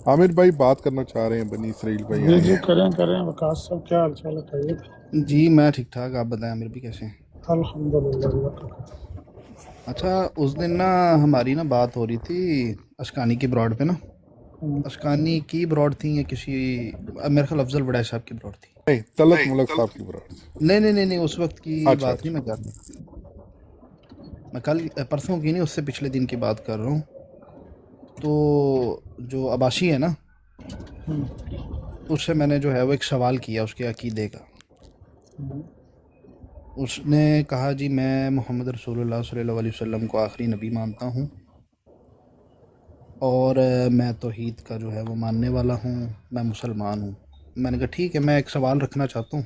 عامر بھائی بات کرنا چاہ رہے ہیں، بنی اسرائیل بھائی جی آئے جی ہیں۔ کریں وقاص صاحب، کیا حال چال ہے؟ خیریت؟ جی میں ٹھیک ٹھاک، آپ بتائیں عامر بھی کیسے ہیں؟ الحمدللہ اللہ کا کرم۔ اچھا، اس دن نا ہماری بات ہو رہی تھی اشکانی کی براڈ پہ نا، اشکانی کی براڈ تھی یا کسی، میرے خیال افضل وڑائے صاحب کی براڈ تھی۔ نہیں، طلعت ملک صاحب کی برات۔ نہیں اس وقت کی اچھا بات نہیں اچھا، میں کر رہا، میں کل پرسوں کی نہیں، اس سے پچھلے دن کی بات کر رہا ہوں۔ تو جو عباشی ہے نا، اس سے میں نے جو ہے وہ ایک سوال کیا اس کے عقیدے کا۔ اس نے کہا جی میں محمد رسول اللہ صلی اللہ علیہ وسلم کو آخری نبی مانتا ہوں، اور میں توحید کا جو ہے وہ ماننے والا ہوں، میں مسلمان ہوں۔ میں نے کہا ٹھیک ہے، میں ایک سوال رکھنا چاہتا ہوں،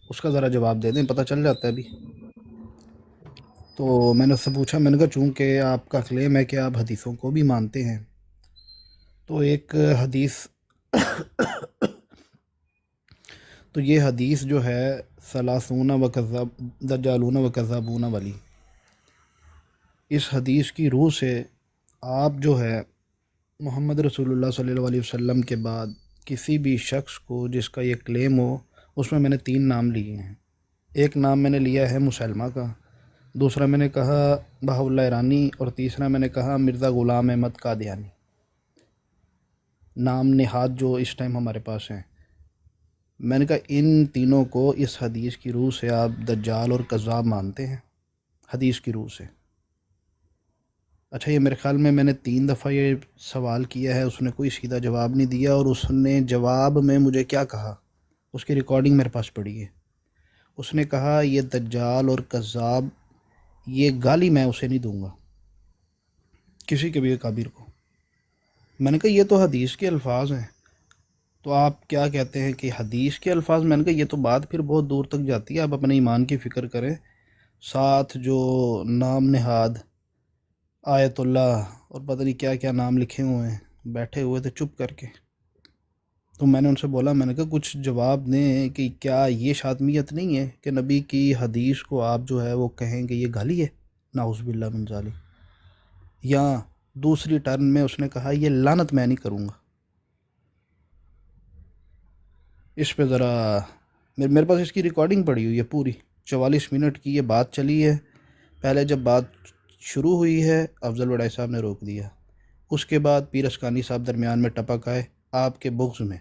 اس کا ذرا جواب دے دیں، پتہ چل جاتا ہے ابھی۔ تو میں نے اس سے پوچھا، میں نے کہا چونکہ آپ کا کلیم ہے کہ آپ حدیثوں کو بھی مانتے ہیں، تو ایک حدیث تو یہ حدیث جو ہے ثلاثون و کذاب دجالون و کذابون والی، اس حدیث کی روح سے آپ جو ہے محمد رسول اللہ صلی اللہ علیہ وسلم کے بعد کسی بھی شخص کو جس کا یہ کلیم ہو، اس میں نے 3 نام لیے ہیں۔ ایک نام میں نے لیا ہے مسلمہ کا، دوسرا میں نے کہا بہاء اللہ ایرانی، اور تیسرا میں نے کہا مرزا غلام احمد قادیانی، نام نہاد جو اس ٹائم ہمارے پاس ہیں۔ میں نے کہا ان تینوں کو اس حدیث کی روح سے آپ دجال اور کذاب مانتے ہیں، حدیث کی روح سے؟ اچھا، یہ میرے خیال میں نے 3 دفعہ یہ سوال کیا ہے، اس نے کوئی سیدھا جواب نہیں دیا، اور اس نے جواب میں مجھے کیا کہا، اس کی ریکارڈنگ میرے پاس پڑی ہے۔ اس نے کہا یہ دجال اور کذاب، یہ گالی میں اسے نہیں دوں گا کسی کے بھی کابر کو۔ میں نے کہا یہ تو حدیث کے الفاظ ہیں، تو آپ کیا کہتے ہیں کہ حدیث کے الفاظ؟ میں نے کہا یہ تو بات پھر بہت دور تک جاتی ہے، آپ اپنے ایمان کی فکر کریں۔ ساتھ جو نام نہاد آیت اللہ اور پتہ نہیں کیا کیا نام لکھے ہوئے ہیں، بیٹھے ہوئے تھے چپ کر کے۔ تو میں نے ان سے بولا، میں نے کہا کچھ جواب دیں کہ کیا یہ شاطمیت نہیں ہے کہ نبی کی حدیث کو آپ جو ہے وہ کہیں کہ یہ گالی ہے، نعوذ باللہ من ذالک؟ یا دوسری ٹرن میں اس نے کہا یہ لعنت میں نہیں کروں گا۔ اس پہ ذرا میرے پاس اس کی ریکارڈنگ پڑی ہوئی ہے پوری 44 منٹ کی یہ بات چلی ہے۔ پہلے جب بات شروع ہوئی ہے افضل وڑائی صاحب نے روک دیا، اس کے بعد پیر اشکانی صاحب درمیان میں ٹپک آئے آپ کے بغض میں،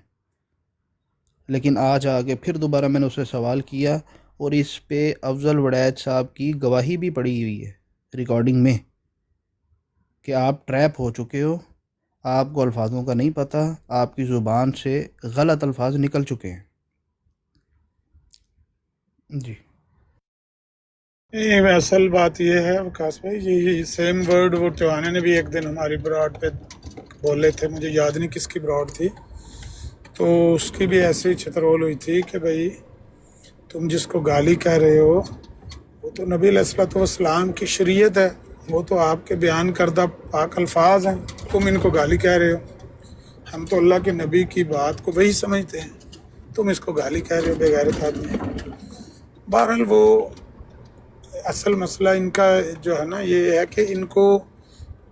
لیکن آج آگے پھر دوبارہ میں نے اسے سوال کیا، اور اس پہ افضل وڑائچ صاحب کی گواہی بھی پڑی ہوئی ہے ریکارڈنگ میں کہ آپ ٹریپ ہو چکے ہو، آپ کو الفاظوں کا نہیں پتہ، آپ کی زبان سے غلط الفاظ نکل چکے ہیں۔ جی اصل بات یہ ہے وقاص بھائی، یہ سیم ورڈ وہ ٹوانے نے بھی ایک دن ہماری براڈ پہ بولے تھے، مجھے یاد نہیں کس کی براڈ تھی، تو اس کی بھی ایسی چھترول ہوئی تھی کہ بھائی تم جس کو گالی کہہ رہے ہو وہ تو نبی علیہ الصلوۃ والسلام کی شریعت ہے، وہ تو آپ کے بیان کردہ پاک الفاظ ہیں، تم ان کو گالی کہہ رہے ہو، ہم تو اللہ کے نبی کی بات کو وہی سمجھتے ہیں، تم اس کو گالی کہہ رہے ہو بے غیرت آدمی۔ بہرحال وہ اصل مسئلہ ان کا جو ہے نا یہ ہے کہ ان کو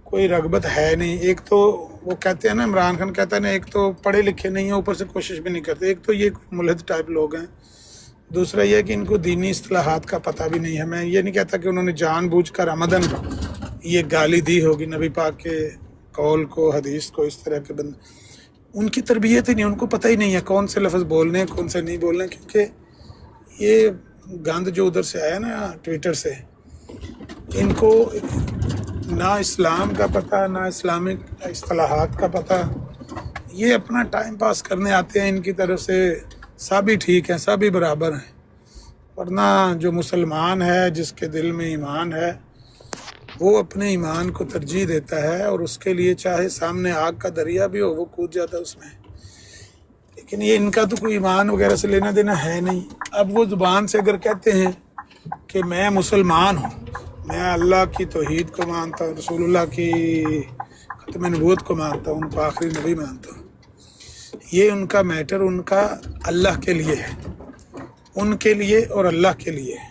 کوئی رغبت ہے نہیں۔ ایک تو وہ کہتے ہیں نا، عمران خان کہتا ہے نا، ایک تو پڑھے لکھے نہیں ہیں، اوپر سے کوشش بھی نہیں کرتے، ایک تو یہ ملحد ٹائپ لوگ ہیں، دوسرا یہ کہ ان کو دینی اصطلاحات کا پتہ بھی نہیں ہے۔ میں یہ نہیں کہتا کہ انہوں نے جان بوجھ کر عمدن یہ گالی دی ہوگی نبی پاک کے قول کو، حدیث کو، اس طرح کے بند، ان کی تربیت ہی نہیں، ان کو پتہ ہی نہیں ہے کون سے لفظ بولنے ہیں کون سے نہیں بولنے، کیونکہ یہ گند جو ادھر سے آیا نا ٹویٹر سے، ان کو نہ اسلام کا پتہ نہ اسلامک اصطلاحات کا پتہ، یہ اپنا ٹائم پاس کرنے آتے ہیں، ان کی طرف سے سب ہی ٹھیک ہیں، سب ہی برابر ہیں، ورنہ جو مسلمان ہے جس کے دل میں ایمان ہے وہ اپنے ایمان کو ترجیح دیتا ہے، اور اس کے لیے چاہے سامنے آگ کا دریا بھی ہو وہ کود جاتا ہے اس میں، لیکن یہ ان کا تو کوئی ایمان وغیرہ سے لینا دینا ہے نہیں۔ اب وہ زبان سے اگر کہتے ہیں کہ میں مسلمان ہوں، میں اللہ کی توحید کو مانتا ہوں، رسول اللہ کی ختم نبوت کو مانتا ہوں، ان کو آخری نبی مانتا ہوں، یہ ان کا میٹر ان کا اللہ کے لیے ہے، ان کے لیے اور اللہ کے لیے ہے،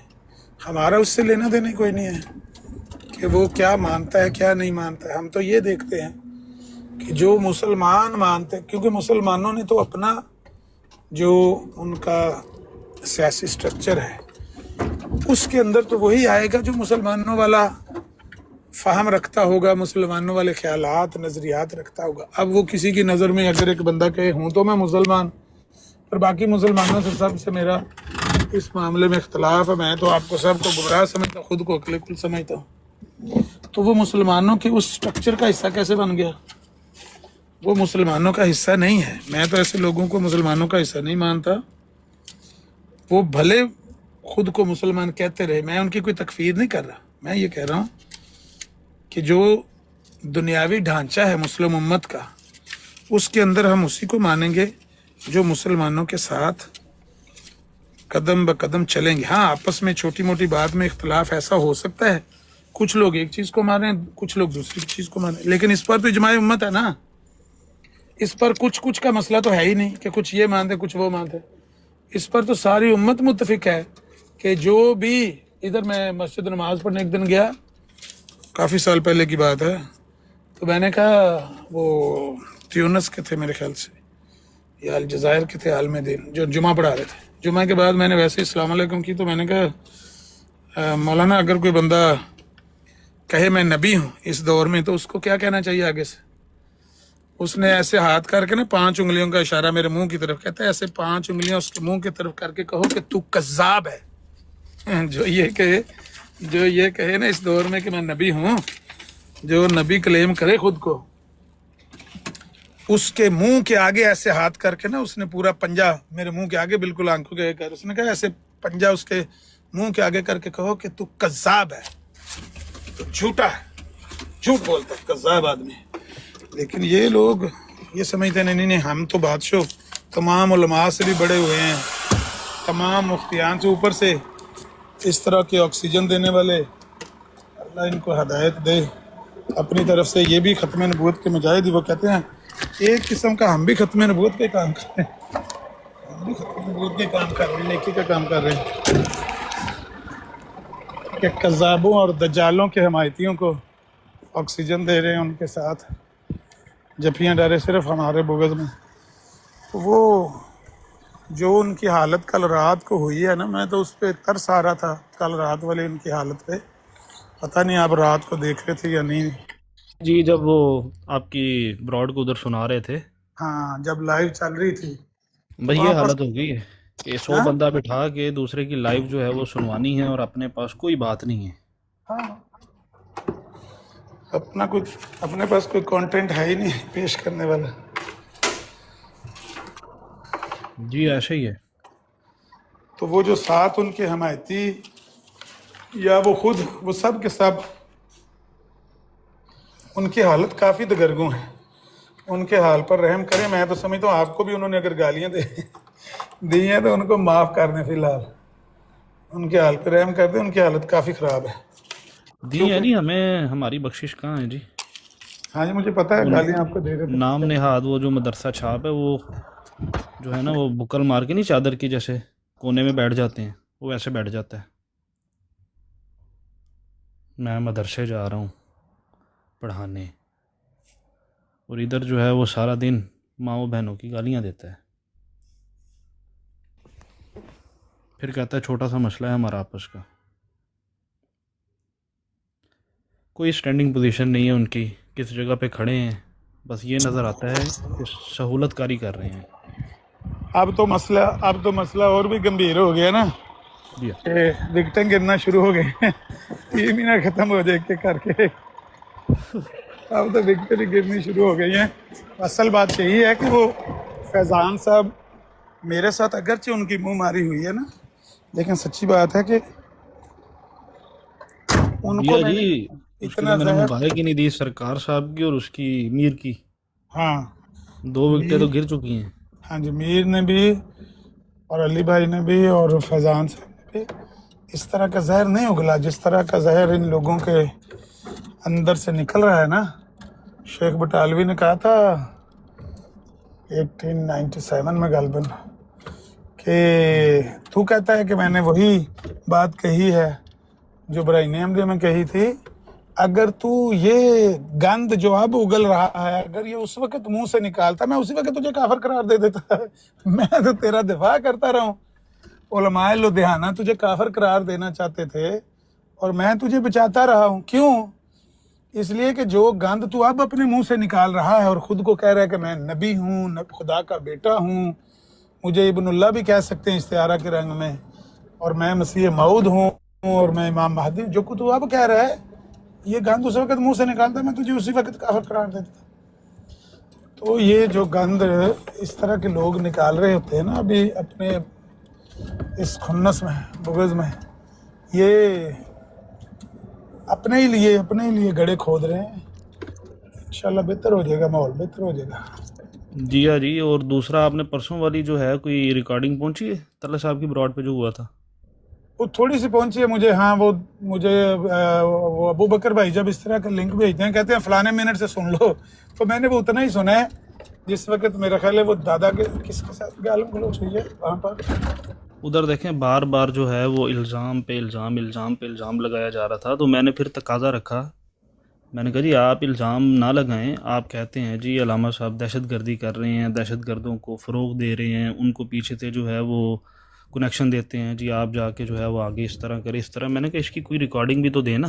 ہمارا اس سے لینا دینا کوئی نہیں ہے کہ وہ کیا مانتا ہے کیا نہیں مانتا ہے۔ ہم تو یہ دیکھتے ہیں کہ جو مسلمان مانتے، کیونکہ مسلمانوں نے تو اپنا جو ان کا سیاسی سٹرکچر ہے اس کے اندر تو وہی آئے گا جو مسلمانوں والا فہم رکھتا ہوگا، مسلمانوں والے خیالات نظریات رکھتا ہوگا۔ اب وہ کسی کی نظر میں اگر ایک بندہ کہے ہوں تو میں مسلمان، پر باقی مسلمانوں سے سب سے میرا اس معاملے میں اختلاف ہے، میں تو آپ کو سب کو گمراہ سمجھتا ہوں، خود کو عقل کل سمجھتا ہوں، تو وہ مسلمانوں کے اس سٹرکچر کا حصہ کیسے بن گیا؟ وہ مسلمانوں کا حصہ نہیں ہے۔ میں تو ایسے لوگوں کو مسلمانوں کا حصہ نہیں مانتا، وہ بھلے خود کو مسلمان کہتے رہے، میں ان کی کوئی تکفیر نہیں کر رہا، میں یہ کہہ رہا ہوں کہ جو دنیاوی ڈھانچہ ہے مسلم امت کا، اس کے اندر ہم اسی کو مانیں گے جو مسلمانوں کے ساتھ قدم بقدم چلیں گے۔ ہاں آپس میں چھوٹی موٹی بات میں اختلاف ایسا ہو سکتا ہے، کچھ لوگ ایک چیز کو مانیں کچھ لوگ دوسری چیز کو مانیں، لیکن اس پر تو اجماع امت ہے نا، اس پر کچھ کا مسئلہ تو ہے ہی نہیں کہ کچھ یہ مانتے کچھ وہ مانتے، اس پر تو ساری امت متفق ہے کہ جو بھی ادھر، میں مسجد نماز پڑھنے ایک دن گیا، کافی سال پہلے کی بات ہے، تو میں نے کہا وہ تیونس کے تھے میرے خیال سے یا الجزائر کے تھے، عالم دین جو جمعہ پڑھا رہے تھے، جمعہ کے بعد میں نے ویسے السلام علیکم کی، تو میں نے کہا مولانا اگر کوئی بندہ کہے میں نبی ہوں اس دور میں تو اس کو کیا کہنا چاہیے آگے سے؟ اس نے ایسے ہاتھ کر کے نا 5 انگلیوں کا اشارہ میرے منہ کی طرف، کہتا ہے ایسے 5 انگلیاں اس کے منہ کی طرف کر کے کہو کہ تو کذاب ہے۔ جو یہ کہے نا اس دور میں کہ میں نبی ہوں، جو نبی کلیم کرے خود کو، اس کے منہ کے آگے ایسے ہاتھ کر کے نا اس نے پورا پنجہ میرے منہ کے آگے بالکل آنکھوں کے کر، اس نے کہا ایسے پنجہ اس کے منہ کے آگے کر کے کہو کہ تو کذاب ہے، تو جھوٹا ہے، جھوٹ بولتا ہے کذاب آدمی۔ لیکن یہ لوگ یہ سمجھتے ہیں نہیں ہم تو بادشاہ تمام علماء سے بھی بڑے ہوئے ہیں، تمام مفتیان سے اوپر سے اس طرح کے آکسیجن دینے والے، اللہ ان کو ہدایت دے۔ اپنی طرف سے یہ بھی ختم نبوت کے مجاہد، وہ کہتے ہیں ایک قسم کا ہم بھی ختم نبوت کے کام کر رہے ہیں، ہم بھی ختم نبوت کے کام کر رہے ہیں، نیکی کا کام کر رہے ہیں کہ کذابوں اور دجالوں کے حمایتیوں کو آکسیجن دے رہے ہیں، ان کے ساتھ جفیاں ڈالے صرف ہمارے بغض میں۔ تو وہ جو ان کی حالت کل رات کو ہوئی ہے نا، میں تو اس پہ ترس آ رہا تھا کل رات والے ان کی حالت پہ، پتہ نہیں آپ رات کو دیکھ رہے تھے یا نہیں۔ جی جب وہ آپ کی براڈ کو ادھر سنا رہے تھے، ہاں جب لائیو چل رہی تھی بھائی وہاں یہ پر، حالت ہو گئی ہے کہ 100 بندہ بٹھا کے دوسرے کی لائیو جو ہے وہ سنوانی ہے اور اپنے پاس کوئی بات نہیں ہے۔ ہاں اپنے پاس کوئی کانٹینٹ ہے ہی نہیں پیش کرنے والا۔ جی ایسا ہی ہے۔ تو وہ جو ساتھ ان کے حمایتی یا وہ خود، وہ سب کے سب ان کی حالت کافی دگرگوں ہے، ان کے حال پر رحم کریں۔ میں تو سمجھتا ہوں آپ کو بھی انہوں نے اگر گالیاں دی ہیں تو ان کو معاف کر دیں، فی الحال ان کے حال پہ رحم کر دیں، ان کی حالت کافی خراب ہے۔ دی ہے نہیں ہمیں، ہماری بخشش کہاں ہے جی؟ ہاں جی مجھے پتا ہے گالیاں آپ کو دے رہے تھے۔ نام نہاد وہ جو مدرسہ چھاپ ہے، وہ جو ہے نا وہ بکل مار کے نہیں چادر کی جیسے کونے میں بیٹھ جاتے ہیں، وہ ایسے بیٹھ جاتا ہے۔ میں مدرسے جا رہا ہوں پڑھانے، اور ادھر جو ہے وہ سارا دن ماؤں بہنوں کی گالیاں دیتا ہے، پھر کہتا ہے چھوٹا سا مسئلہ ہے ہمارا آپس کا۔ کوئی اسٹینڈنگ پوزیشن نہیں ہے ان کی، کس جگہ پہ کھڑے ہیں، بس یہ نظر آتا ہے کہ سہولت کاری کر رہے ہیں۔ اب تو مسئلہ اور بھی گمبھیر ہو گیا نا، جی کہ وکٹیں گرنا شروع ہو گئے ہیں، 3 مہینہ ختم ہو جائے کے کر کے، اب تو وکٹیں بھی گرنی شروع ہو گئی ہیں۔ اصل بات یہی ہے کہ وہ فیضان صاحب میرے ساتھ اگرچہ ان کی منہ ماری ہوئی ہے نا، لیکن سچی بات ہے کہ ان کو میں نے جی اس کے لیے اتنا میں نے زہر، مبارک ہی نہیں دی سرکار صاحب کی اور اس کی میر کی، ہاں 2 وکٹیں تو گر چکی ہیں۔ ہاں جی، میر نے بھی اور علی بھائی نے بھی اور فیضان صاحب نے بھی اس طرح کا زہر نہیں اگلا جس طرح کا زہر ان لوگوں کے اندر سے نکل رہا ہے نا۔ شیخ بٹالوی نے کہا تھا 1897 میں غالباً کہ تو کہتا ہے کہ میں نے وہی بات کہی ہے جو برائن احمدیہ میں کہی تھی، اگر تو یہ گند جو اب اگل رہا ہے اگر یہ اس وقت منہ سے نکالتا میں اسی وقت تجھے کافر قرار دے دیتا. میں تو تیرا دفاع کرتا رہا ہوں. علماء لدھیانہ تجھے کافر قرار دینا چاہتے تھے اور میں تجھے بچاتا رہا ہوں. کیوں؟ اس لیے کہ جو گند تو اب اپنے منہ سے نکال رہا ہے اور خود کو کہہ رہا ہے کہ میں نبی ہوں، خدا کا بیٹا ہوں، مجھے ابن اللہ بھی کہہ سکتے ہیں استعارہ کے رنگ میں، اور میں مسیح موعود ہوں اور میں امام مہدی، جو کہ تو اب کہہ رہا ہے یہ گند اس وقت منہ سے نکالتا میں تجھے اسی وقت کافر قرار دیتا. تو یہ جو گند اس طرح کے لوگ نکال رہے ہوتے ہیں نا ابھی اپنے اس خنس میں، بغض میں، یہ اپنے ہی لیے گڑھے کھود رہے ہیں. انشاءاللہ بہتر ہو جائے گا، ماحول بہتر ہو جائے گا. جی ہاں جی. اور دوسرا آپ نے پرسوں والی جو ہے کوئی ریکارڈنگ پہنچی ہے طلعت صاحب کی براڈ پہ جو ہوا تھا؟ وہ تھوڑی سی پہنچی ہے مجھے. ہاں وہ مجھے وہ ابو بکر بھائی جب اس طرح کا لنک بھیجتے ہیں کہتے ہیں فلانے منٹ سے سن لو، تو میں نے وہ اتنا ہی سنا ہے جس وقت میرا خیال ہے وہ دادا کے کس کے ساتھ گالم گلوچ ہوئی ہے وہاں پر. ادھر دیکھیں بار بار جو ہے وہ الزام پہ الزام لگایا جا رہا تھا. تو میں نے پھر تقاضا رکھا، میں نے کہا جی آپ الزام نہ لگائیں. آپ کہتے ہیں جی علامہ صاحب دہشت گردی کر رہے ہیں، دہشت گردوں کو فروغ دے رہے ہیں، ان کو پیچھے سے جو ہے وہ کنیکشن دیتے ہیں، جی آپ جا کے جو ہے وہ آگے اس طرح کریں اس طرح. میں نے کہا اس کی کوئی ریکارڈنگ بھی تو دیں نا،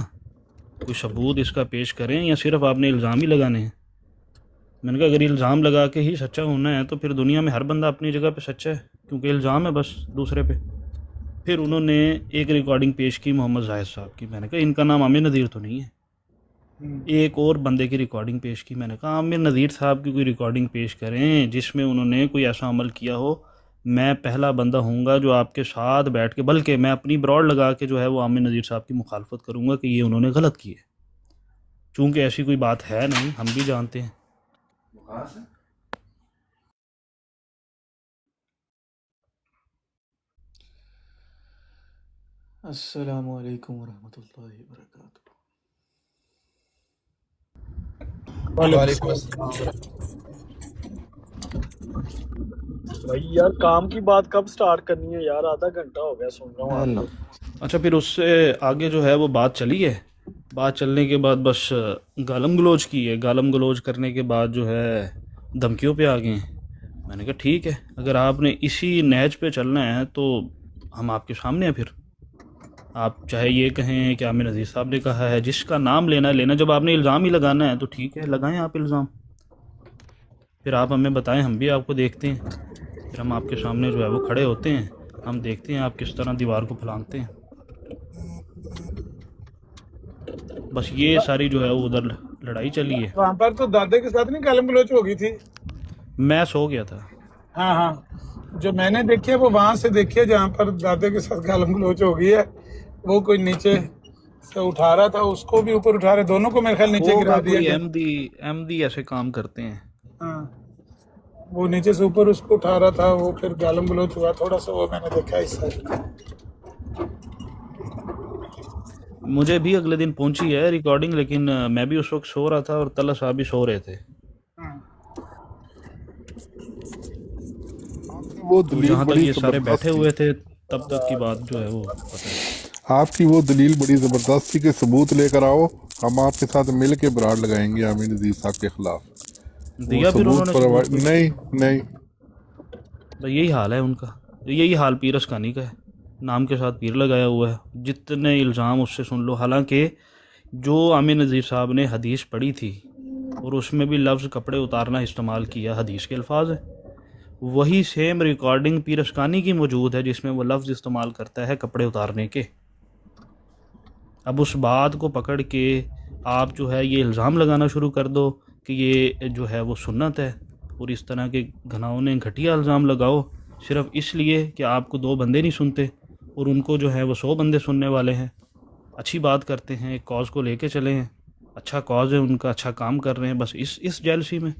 کوئی ثبوت اس کا پیش کریں، یا صرف آپ نے الزام ہی لگانے ہیں. میں نے کہا اگر الزام لگا کے ہی سچا ہونا ہے تو پھر دنیا میں ہر بندہ اپنی جگہ پہ سچا ہے، کیونکہ الزام ہے بس دوسرے پہ. پھر انہوں نے ایک ریکارڈنگ پیش کی محمد زاہد صاحب کی. میں نے کہا ان کا نام عامر نذیر تو نہیں ہے. ایک اور بندے کی ریکارڈنگ پیش کی. میں نے کہا عامر نذیر صاحب کی کوئی ریکارڈنگ پیش کریں جس میں انہوں نے کوئی ایسا عمل کیا ہو. میں پہلا بندہ ہوں گا جو آپ کے ساتھ بیٹھ کے، بلکہ میں اپنی براڈ لگا کے جو ہے وہ عامر نذیر صاحب کی مخالفت کروں گا کہ یہ انہوں نے غلط کی ہے. چونکہ ایسی کوئی بات ہے نہیں، ہم بھی جانتے ہیں. السلام علیکم ورحمۃ اللہ وبرکاتہ. وعلیکم السلام. بھائی یار کام کی بات کب سٹارٹ کرنی ہے یار؟ آدھا گھنٹہ ہو گیا سن رہا ہوں. اچھا پھر اس سے آگے جو ہے وہ بات چلی ہے. بات چلنے کے بعد بس گالم گلوچ کی ہے. گالم گلوچ کرنے کے بعد جو ہے دھمکیوں پہ آ گئے ہیں. میں نے کہا ٹھیک ہے، اگر آپ نے اسی نہج پہ چلنا ہے تو ہم آپ کے سامنے ہیں. پھر آپ چاہے یہ کہیں کہ عامر نذیر صاحب نے کہا ہے، جس کا نام لینا ہے لینا. جب آپ نے الزام ہی لگانا ہے تو ٹھیک ہے، لگائیں آپ الزام. پھر آپ ہمیں بتائیں، ہم بھی آپ کو دیکھتے ہیں. پھر ہم آپ کے سامنے جو ہے وہ کھڑے ہوتے ہیں، ہم دیکھتے ہیں آپ کس طرح دیوار کو پھلانگتے ہیں. بس یہ ساری جو ہے وہ ادھر لڑائی چلی ہے. وہاں پر تو دادے کے ساتھ نہیں گالم گلوچ ہو گئی تھی؟ میں سو گیا تھا. ہاں جو میں نے دیکھی ہے وہ وہاں سے دیکھی ہے جہاں پر دادے کے ساتھ گالم گلوچ ہو گئی ہے. وہ کوئی نیچے سے اٹھا رہا تھا، اس کو بھی اوپر اٹھا رہے، دونوں کو میرے خیال نیچے گرا دیا کوئی گیا. احمدی ایسے کام کرتے ہیں. ہاں وہ نیچے سے اوپر اس کو اٹھا رہا تھا، وہ پھر گالم گلوچ ہوا تھوڑا سا، وہ میں نے دیکھا اس سائڈ. مجھے بھی اگلے دن پہنچی ہے ریکارڈنگ، لیکن میں بھی اس وقت سو رہا تھا اور طلعت صاحب بھی سو رہے تھے. وہ تو دلیل جہاں تک بڑی یہ سارے زبردست بیٹھے تھی. ہوئے تھے تب تک کی بات جو ہے وہ پتہ ہے. آپ کی وہ دلیل بڑی زبردست تھی کہ ثبوت لے کر آؤ، ہم آپ کے ساتھ مل کے براڈ لگائیں گے عامر نذیر صاحب کے خلاف. وہ دیا پھر انہوں نے ثبوت کوئی؟ نہیں. تو یہی حال ہے ان کا، یہی حال پیر اسکانی کا ہے. نام کے ساتھ پیر لگایا ہوا ہے. جتنے الزام اس سے سن لو. حالانکہ جو عامر نذیر صاحب نے حدیث پڑھی تھی اور اس میں بھی لفظ کپڑے اتارنا استعمال کیا، حدیث کے الفاظ ہیں، وہی سیم ریکارڈنگ پیر اسکانی کی موجود ہے جس میں وہ لفظ استعمال کرتا ہے کپڑے اتارنے کے. اب اس بات کو پکڑ کے آپ جو ہے یہ الزام لگانا شروع کر دو کہ یہ جو ہے وہ سنت ہے، اور اس طرح کے گھناؤنے گھٹیا الزام لگاؤ صرف اس لیے کہ آپ کو 2 بندے نہیں سنتے اور ان کو جو ہے وہ 100 بندے سننے والے ہیں. اچھی بات کرتے ہیں، ایک کاز کو لے کے چلے ہیں، اچھا کاز ہے ان کا، اچھا کام کر رہے ہیں. بس اس جیلسی میں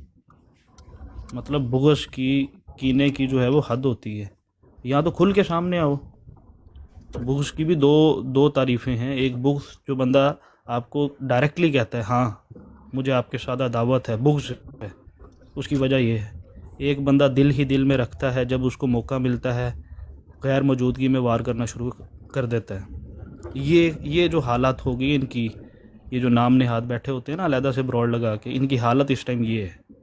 مطلب بغض کی، کینے کی جو ہے وہ حد ہوتی ہے. یا تو کھل کے سامنے آؤ. بغض کی بھی دو تعریفیں ہیں. ایک بغض جو بندہ آپ کو ڈائریکٹلی کہتا ہے ہاں مجھے آپ کے ساتھ عداوت ہے، بغض ہے، اس کی وجہ یہ ہے. ایک بندہ دل ہی دل میں رکھتا ہے، جب اس کو موقع ملتا ہے غیر موجودگی میں وار کرنا شروع کر دیتا ہے. یہ جو حالات ہوگی ان کی، یہ جو نام نہاد بیٹھے ہوتے ہیں نا علیحدہ سے براڈ لگا کے، ان کی حالت اس ٹائم یہ ہے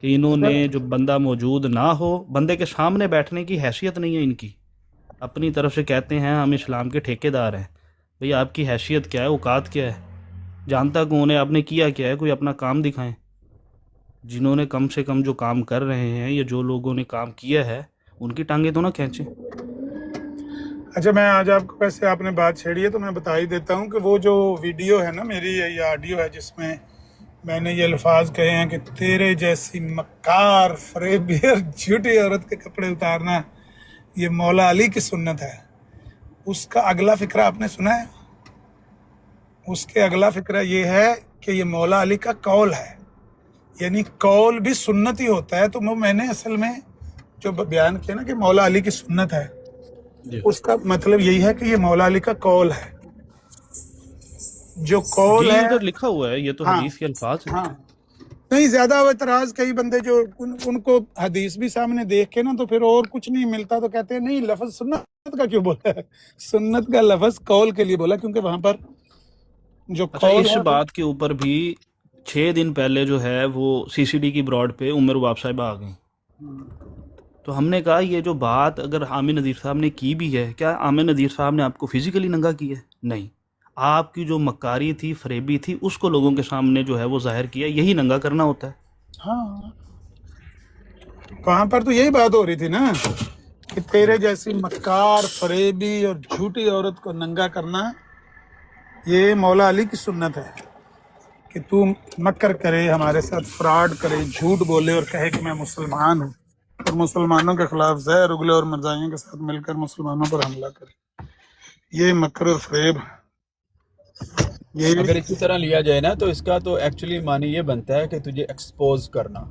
کہ انہوں نے جو بندہ موجود نہ ہو، بندے کے سامنے بیٹھنے کی حیثیت نہیں ہے ان کی، اپنی طرف سے کہتے ہیں ہم اسلام کے ٹھیکیدار ہیں۔ بھئی آپ کی حیثیت کیا ہے، اوقات کیا ہے، جانتا کون ہے، آپ نے کیا کیا ہے، کوئی اپنا کام دکھائیں۔ جنہوں نے کم سے کم جو کام کر رہے ہیں یا جو لوگوں نے کام کیا ہے ان کی ٹانگیں تو نہ کھینچیں۔ اچھا، میں آج آپ کو ویسے آپ نے بات چھیڑی ہے تو میں بتا ہی دیتا ہوں کہ وہ جو ویڈیو ہے نا میری یا آڈیو ہے جس میں نے یہ الفاظ کہے ہیں کہ تیرے جیسی مکار فریبی اور جھوٹی عورت کے کپڑے اتارنا یہ مولا علی کی سنت ہے، اس کا اگلا فقرہ آپ نے سنا ہے؟ اس کے اگلا فقرہ یہ ہے کہ یہ مولا علی کا قول ہے، یعنی قول بھی سنت ہی ہوتا ہے۔ تو وہ میں نے اصل میں جو بیان کیا نا کہ مولا علی کی سنت ہے، اس کا مطلب یہی ہے کہ یہ مولا علی کا قول ہے، جو قول جی ہے۔ ادھر لکھا ہوا ہے، یہ تو ہاں حدیث کے الفاظ ہیں۔ ہاں، نہیں زیادہ اعتراض کئی بندے جو ان کو حدیث بھی سامنے دیکھ کے نا تو پھر اور کچھ نہیں ملتا تو کہتے ہیں نہیں لفظ سنت کا کیوں بولا ہے، سنت کا لفظ قول کے لیے بولا کیونکہ وہاں پر جو اچھا، قول اس ہے بات کے اوپر بھی 6 دن پہلے جو ہے وہ سی سی ڈی کی براڈ پہ عمر واب صاحبہ آ گئیں، تو ہم نے کہا یہ جو بات اگر عامر نذیر صاحب نے کی بھی ہے، کیا عامر نذیر صاحب نے آپ کو فزیکلی ننگا کیا ہے؟ نہیں، آپ کی جو مکاری تھی، فریبی تھی، اس کو لوگوں کے سامنے جو ہے وہ ظاہر کیا، یہی ننگا کرنا ہوتا ہے۔ ہاں وہاں پر تو یہی بات ہو رہی تھی نا کہ تیرے جیسی مکار فریبی اور جھوٹی عورت کو ننگا کرنا یہ مولا علی کی سنت ہے، کہ تو مکر کرے، ہمارے ساتھ فراڈ کرے، جھوٹ بولے اور کہے کہ میں مسلمان ہوں، اور مسلمانوں کے خلاف زہر اگلے اور مرزائیوں کے ساتھ مل کر مسلمانوں پر حملہ کرے، یہ مکر اور فریب یہ اگر اسی طرح لیا جائے نا تو اس کا تو ایکچولی معنی یہ بنتا ہے کہ تجھے ایکسپوز کرنا۔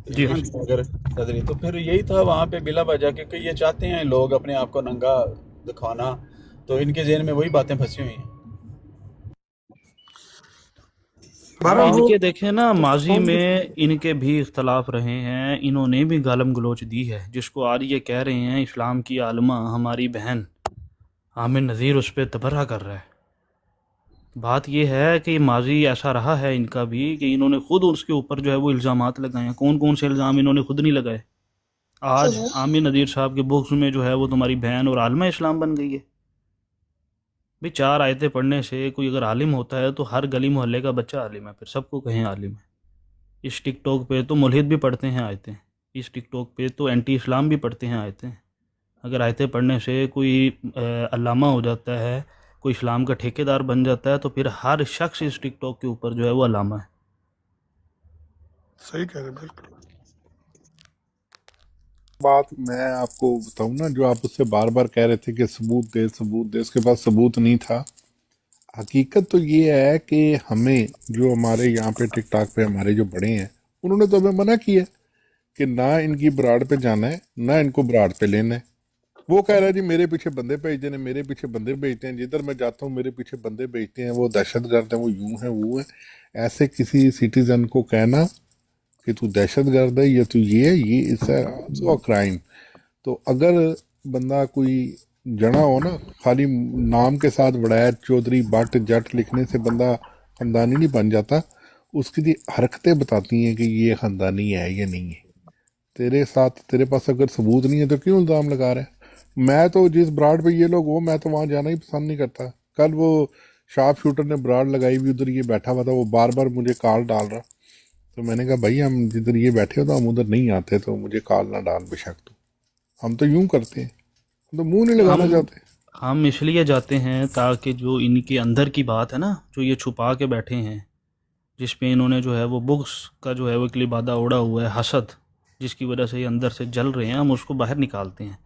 جی اگر صدری تو پھر یہی تھا وہاں پہ بلا وجہ، کیونکہ یہ چاہتے ہیں لوگ اپنے آپ کو ننگا دکھانا، تو ان کے ذہن میں وہی باتیں پھنسی ہوئی ہیں۔ ان کے دیکھیں نا ماضی میں ان کے بھی اختلاف رہے ہیں، انہوں نے بھی گالم گلوچ دی ہے، جس کو آج یہ کہہ رہے ہیں اسلام کی عالمہ ہماری بہن عامر نذیر اس پہ تبرہ کر رہا ہے۔ بات یہ ہے کہ ماضی ایسا رہا ہے ان کا بھی کہ انہوں نے خود اس کے اوپر جو ہے وہ الزامات لگائے ہیں۔ کون کون سے الزام انہوں نے خود نہیں لگائے؟ آج عامر نذیر صاحب کے بکس میں جو ہے وہ تمہاری بہن اور عالمہ اسلام بن گئی ہے۔ بھئی 4 آیتیں پڑھنے سے کوئی اگر عالم ہوتا ہے تو ہر گلی محلے کا بچہ عالم ہے، پھر سب کو کہیں عالم ہے۔ اس ٹک ٹاک پہ تو ملحد بھی پڑھتے ہیں آیتیں، اس ٹک ٹاک پہ تو اینٹی اسلام بھی پڑھتے ہیں آیتیں۔ اگر آیتیں پڑھنے سے کوئی علامہ ہو جاتا ہے، کوئی اسلام کا ٹھیکیدار بن جاتا ہے، تو پھر ہر شخص اس ٹک ٹاک کے اوپر جو ہے وہ علامہ ہے۔ صحیح کہہ رہے بالکل۔ بات میں آپ کو بتاؤں نا، جو آپ اس سے بار بار کہہ رہے تھے کہ ثبوت دے ثبوت دے، اس کے پاس ثبوت نہیں تھا۔ حقیقت تو یہ ہے کہ ہمیں جو ہمارے یہاں پہ ٹک ٹاک پہ ہمارے جو بڑے ہیں انہوں نے تو ہمیں منع کیا کہ نہ ان کی براڈ پہ جانا ہے، نہ ان کو براڈ پہ لینا ہے۔ وہ کہہ رہا ہے جی میرے پیچھے بندے بھیج دینے، میرے پیچھے بندے بھیجتے ہیں، جدھر میں جاتا ہوں میرے پیچھے بندے بھیجتے ہیں، وہ دہشت گرد ہیں، وہ یوں ہیں وہ ہیں۔ ایسے کسی سٹیزن کو کہنا کہ تو دہشت گرد ہے یا تو یہ اس ہے کرائم۔ تو اگر بندہ کوئی جنا ہو نا، خالی نام کے ساتھ ولایت چودھری بٹ جٹ لکھنے سے بندہ خاندانی نہیں بن جاتا، اس کی حرکتیں بتاتی ہیں کہ یہ خاندانی ہے یا نہیں ہے۔ تیرے ساتھ تیرے پاس اگر ثبوت نہیں ہے تو کیوں الزام لگا رہا ہے؟ میں تو جس براڈ پہ یہ لوگ ہو، میں تو وہاں جانا ہی پسند نہیں کرتا۔ کل وہ شارپ شوٹر نے براڈ لگائی ہوئی، ادھر یہ بیٹھا ہوا تھا، وہ بار بار مجھے کال ڈال رہا، تو میں نے کہا بھائی ہم جدھر یہ بیٹھے ہو تو ہم ادھر نہیں آتے، تو مجھے کال نہ ڈال بے شک، تو ہم تو یوں کرتے ہیں، ہم تو منہ نہیں لگانا چاہتے۔ ہم اس لیے جاتے ہیں تاکہ جو ان کے اندر کی بات ہے نا، جو یہ چھپا کے بیٹھے ہیں، جس پہ انہوں نے جو ہے وہ بکس کا جو ہے وہ لبادہ اوڑا ہوا ہے، حسد، جس کی وجہ سے یہ اندر سے جل رہے ہیں، ہم اس کو باہر نکالتے ہیں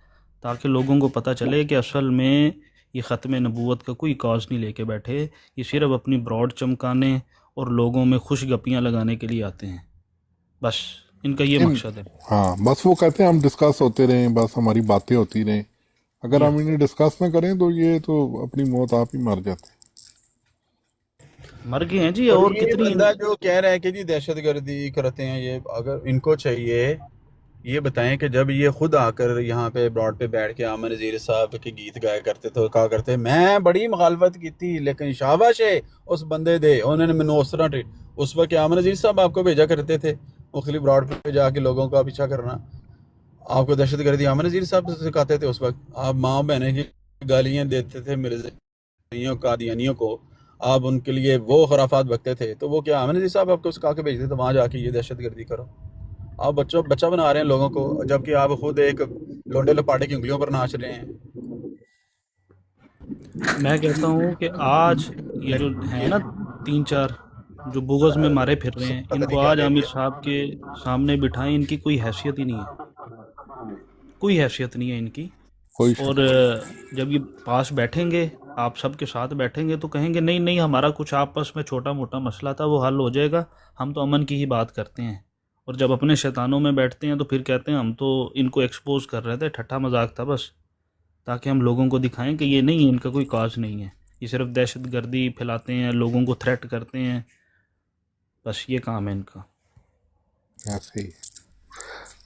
تاکہ لوگوں کو پتہ چلے کہ اصل میں یہ ختم نبوت کا کوئی کاز نہیں لے کے بیٹھے، یہ صرف اپنی براڈ چمکانے اور لوگوں میں خوش گپیاں لگانے کے لیے آتے ہیں، بس ان کا یہ مقصد ہے۔ ہاں بس وہ کہتے ہیں ہم ڈسکس ہوتے رہیں، بس ہماری باتیں ہوتی رہیں، اگر ہم انہیں ڈسکس نہ کریں تو یہ تو اپنی موت آپ ہی مر جاتے ہیں۔ مر گئے ہیں جی، اور اور یہ کتنی بندہ جو کہہ رہا ہے کہ جی دہشت گردی کرتے ہیں، یہ اگر ان کو چاہیے یہ بتائیں کہ جب یہ خود آ کر یہاں پہ براڈ پہ بیٹھ کے عامر نذیر صاحب کے گیت گایا کرتے تو کہا کرتے میں بڑی مخالفت کی تھی لیکن شاباش ہے اس بندے دے انہوں نے مینوں اس طرح اس وقت عامر نذیر صاحب آپ کو بھیجا کرتے تھے مختلف براڈ پہ جا کے لوگوں کا پیچھا کرنا، آپ کو دہشت گردی عامر نذیر صاحب سکھاتے تھے اس وقت، آپ ماں بہنیں کی گالیاں دیتے تھے مرزائیوں قادیانیوں کو، آپ ان کے لیے وہ خرافات بکتے تھے، تو وہ کیا عامر نذیر صاحب آپ کو سکھا کے بھیجتے تھے وہاں جا کے یہ دہشت گردی کرو؟ آپ بچہ بنا رہے ہیں لوگوں کو، جبکہ آپ خود ایک لونڈے لپاٹے کی انگلیوں پر ناچ رہے ہیں۔ میں کہتا ہوں کہ آج یہ جو ہیں نا 3-4 جو بغض میں مارے پھر رہے ہیں، پتہ ان نہیں کو کیا آج لے عامر لیا۔ صاحب کے سامنے بٹھائیں، ان کی کوئی حیثیت ہی نہیں ہے، کوئی حیثیت نہیں ہے ان کی۔ کوئی اور جب یہ پاس بیٹھیں گے، آپ سب کے ساتھ بیٹھیں گے تو کہیں گے نہیں نہیں ہمارا کچھ آپس میں چھوٹا موٹا مسئلہ تھا وہ حل ہو جائے گا، ہم تو امن کی ہی بات کرتے ہیں۔ اور جب اپنے شیطانوں میں بیٹھتے ہیں تو پھر کہتے ہیں ہم تو ان کو ایکسپوز کر رہے تھے، ٹھٹا مذاق تھا بس، تاکہ ہم لوگوں کو دکھائیں کہ یہ نہیں، ان کا کوئی کاز نہیں ہے، یہ صرف دہشت گردی پھیلاتے ہیں، لوگوں کو تھریٹ کرتے ہیں، بس یہ کام ہے ان کا۔ ایسے ہی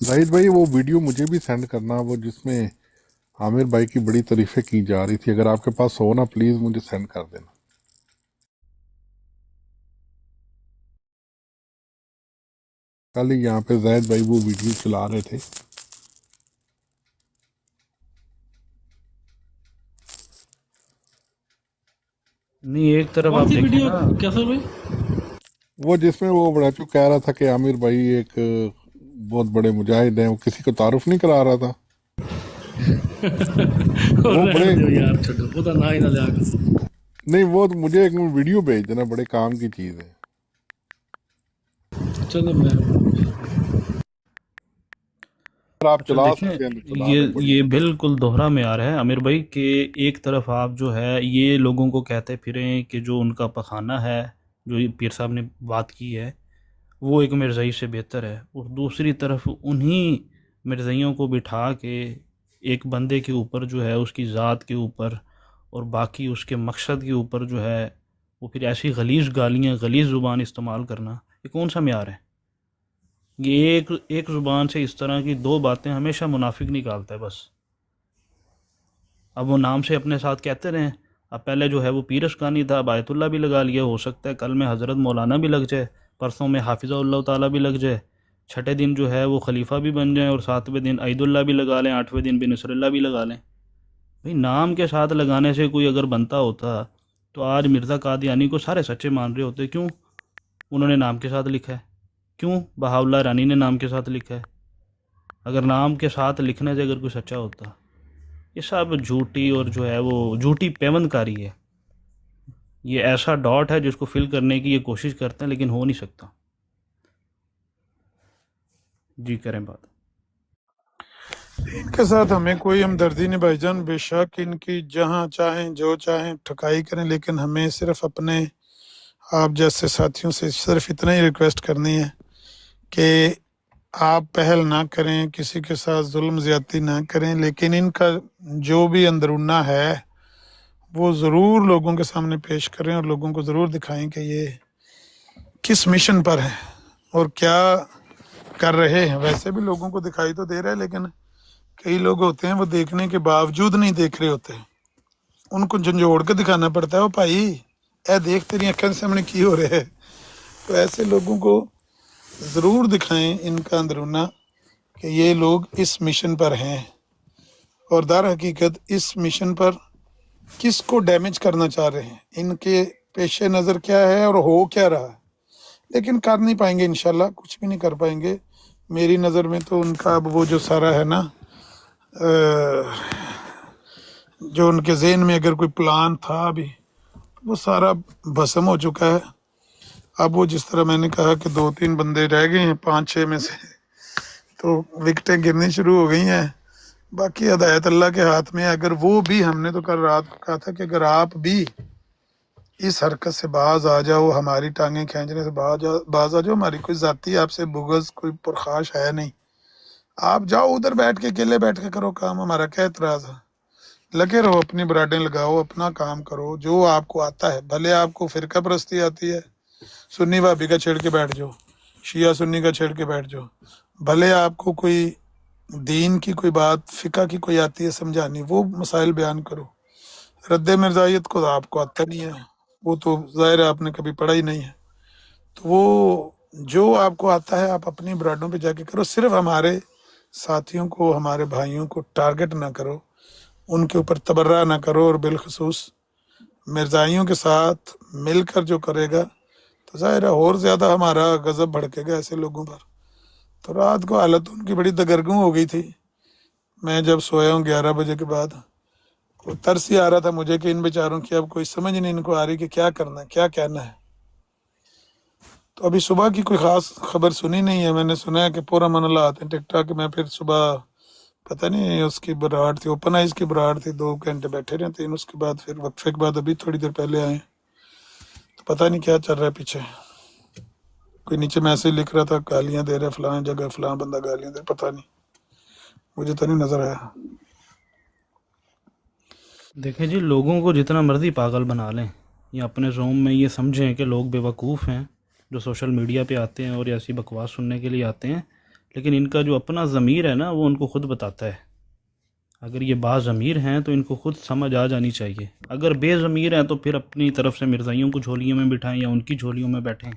زاہد بھائی وہ ویڈیو مجھے بھی سینڈ کرنا، وہ جس میں عامر بھائی کی بڑی تعریفیں کی جا رہی تھی، اگر آپ کے پاس ہو نا پلیز مجھے سینڈ کر دینا۔ کل ہی یہاں پہ زاہد بھائی وہ ویڈیو چلا رہے تھے، نہیں ایک طرف آپ دیکھیں نا، وہ جس میں وہ بڑا کہہ رہا تھا کہ عامر بھائی ایک بہت بڑے مجاہد ہیں، وہ کسی کو تعارف نہیں کرا رہا تھا، وہ بڑے نہیں، وہ تو مجھے ایک ویڈیو بھیج دینا، بڑے کام کی چیز ہے۔ اگر آپ اچھا چلا دیکھیں، سکتے ہیں تو چلا دیں، بڑی یہ بالکل دوہرا معیار ہے عامر بھائی کہ ایک طرف آپ جو ہے یہ لوگوں کو کہتے پھریں کہ جو ان کا پخانہ ہے، جو یہ پیر صاحب نے بات کی ہے وہ ایک مرزائی سے بہتر ہے، اور دوسری طرف انہی مرزائیوں کو بٹھا کے ایک بندے کے اوپر جو ہے اس کی ذات کے اوپر اور باقی اس کے مقصد کے اوپر جو ہے وہ پھر ایسی غلیظ گالیاں، غلیظ زبان استعمال کرنا، یہ کون سا معیار ہے؟ یہ ایک زبان سے اس طرح کی دو باتیں ہمیشہ منافق نکالتا ہے بس۔ اب وہ نام سے اپنے ساتھ کہتے رہیں، اب پہلے جو ہے وہ پیرس کانی تھا، اب آیت اللہ بھی لگا لیا، ہو سکتا ہے کل میں حضرت مولانا بھی لگ جائے، پرسوں میں حافظہ اللہ تعالیٰ بھی لگ جائے، چھٹے دن جو ہے وہ خلیفہ بھی بن جائیں، اور 7ویں دن عید اللہ بھی لگا لیں، 8ویں دن بن نصر اللہ بھی لگا لیں۔ بھئی نام کے ساتھ لگانے سے کوئی اگر بنتا ہوتا تو آج مرزا قادیانی کو سارے سچے مان رہے ہوتے، کیوں انہوں نے نام کے ساتھ لکھا ہے؟ کیوں بہاءاللہ رانی نے نام کے ساتھ لکھا ہے؟ اگر نام کے ساتھ لکھنے سے اگر کوئی سچا ہوتا، یہ سب جھوٹی اور جو ہے وہ جھوٹی پیوند کاری ہے، یہ ایسا ڈاٹ ہے جس کو فل کرنے کی یہ کوشش کرتے ہیں لیکن ہو نہیں سکتا۔ جی کریں بات۔ ان کے ساتھ ہمیں کوئی ہمدردی نہیں بھائی جان، بے شک ان کی جہاں چاہیں جو چاہیں ٹھکائی کریں، لیکن ہمیں صرف اپنے آپ جیسے ساتھیوں سے صرف اتنا ہی ریکویسٹ کرنی ہے کہ آپ پہل نہ کریں، کسی کے ساتھ ظلم زیادتی نہ کریں، لیکن ان کا جو بھی اندرونہ ہے وہ ضرور لوگوں کے سامنے پیش کریں اور لوگوں کو ضرور دکھائیں کہ یہ کس مشن پر ہے اور کیا کر رہے ہیں۔ ویسے بھی لوگوں کو دکھائی تو دے رہا ہے، لیکن کئی لوگ ہوتے ہیں وہ دیکھنے کے باوجود نہیں دیکھ رہے ہوتے، ان کو جھنجھوڑ کے دکھانا پڑتا ہے، وہ بھائی اے دیکھ تیری اکھیں سامنے کی ہو رہے ہے۔ تو ایسے لوگوں کو ضرور دکھائیں ان کا اندرونہ کہ یہ لوگ اس مشن پر ہیں، اور در حقیقت اس مشن پر کس کو ڈیمیج کرنا چاہ رہے ہیں، ان کے پیش نظر کیا ہے اور ہو کیا رہا ہے، لیکن کر نہیں پائیں گے انشاءاللہ، کچھ بھی نہیں کر پائیں گے۔ میری نظر میں تو ان کا اب وہ جو سارا ہے نا جو ان کے ذہن میں اگر کوئی پلان تھا ابھی، وہ سارا بھسم ہو چکا ہے۔ اب وہ جس طرح میں نے کہا کہ 2-3 بندے رہ گئے ہیں 5-6 میں سے، تو وکٹیں گرنی شروع ہو گئی ہیں، باقی ہدایت اللہ کے ہاتھ میں ہے۔ اگر وہ بھی، ہم نے تو کل رات کہا تھا کہ اگر آپ بھی اس حرکت سے باز آ جاؤ، ہماری ٹانگیں کھینچنے سے باز آ جاؤ، ہماری کوئی ذاتی آپ سے بغض، کوئی پرخاش ہے نہیں، آپ جاؤ ادھر بیٹھ کے اکیلے بیٹھ کے کرو کام، ہمارا کیا اعتراض ہے؟ لگے رہو، اپنی براڈیں لگاؤ، اپنا کام کرو جو آپ کو آتا ہے، بھلے آپ کو فرقہ پرستی آتی ہے، سنی بھابی کا چھیڑ کے بیٹھ جاؤ، شیعہ سنی کا چھیڑ کے بیٹھ جاؤ، بھلے آپ کو کوئی دین کی کوئی بات، فقہ کی کوئی آتی ہے سمجھانی، وہ مسائل بیان کرو۔ رد مرزائیت کو آپ کو آتا نہیں ہے، وہ تو ظاہر ہے آپ نے کبھی پڑھا ہی نہیں ہے، تو وہ جو آپ کو آتا ہے آپ اپنی برادوں پہ جا کے کرو، صرف ہمارے ساتھیوں کو، ہمارے بھائیوں کو ٹارگٹ نہ کرو، ان کے اوپر تبرہ نہ کرو، اور بالخصوص مرزائیوں کے ساتھ مل کر جو کرے گا تو ظاہر ہے اور زیادہ ہمارا غضب بھڑکے گا ایسے لوگوں پر۔ تو رات کو حالت ان کی بڑی دگرگوں ہو گئی تھی، میں جب سویا ہوں 11 بجے کے بعد، وہ ترس ہی آ رہا تھا مجھے کہ ان بیچاروں کی اب کوئی سمجھ نہیں ان کو آ رہی کہ کیا کرنا ہے، کیا کہنا ہے۔ تو ابھی صبح کی کوئی خاص خبر سنی نہیں ہے، میں نے سنا ہے کہ پورا من اللہ آتے ہیں ٹک ٹاک میں، پھر صبح پتہ نہیں اس کی براٹ تھی، اوپن آئز کی براٹ تھی، 2 گھنٹے بیٹھے رہتے ہیں، اس کے بعد پھر وقفے کے بعد ابھی تھوڑی دیر پہلے آئے، تو پتہ نہیں کیا چل رہا ہے پیچھے۔ کوئی نیچے میسج لکھ رہا تھا گالیاں دے رہے فلاں جگہ، فلاں بندہ گالیاں دے، پتہ نہیں، مجھے تو نہیں نظر آیا۔ دیکھیں جی، لوگوں کو جتنا مرضی پاگل بنا لیں یا اپنے زوم میں یہ سمجھیں کہ لوگ بے وقوف ہیں جو سوشل میڈیا پہ آتے ہیں اور ایسی بکواس سننے کے لیے آتے ہیں، لیکن ان کا جو اپنا ضمیر ہے نا وہ ان کو خود بتاتا ہے۔ اگر یہ باضمیر ہیں تو ان کو خود سمجھ آ جانی چاہیے، اگر بے ضمیر ہیں تو پھر اپنی طرف سے مرزائیوں کو جھولیوں میں بٹھائیں یا ان کی جھولیوں میں بیٹھیں،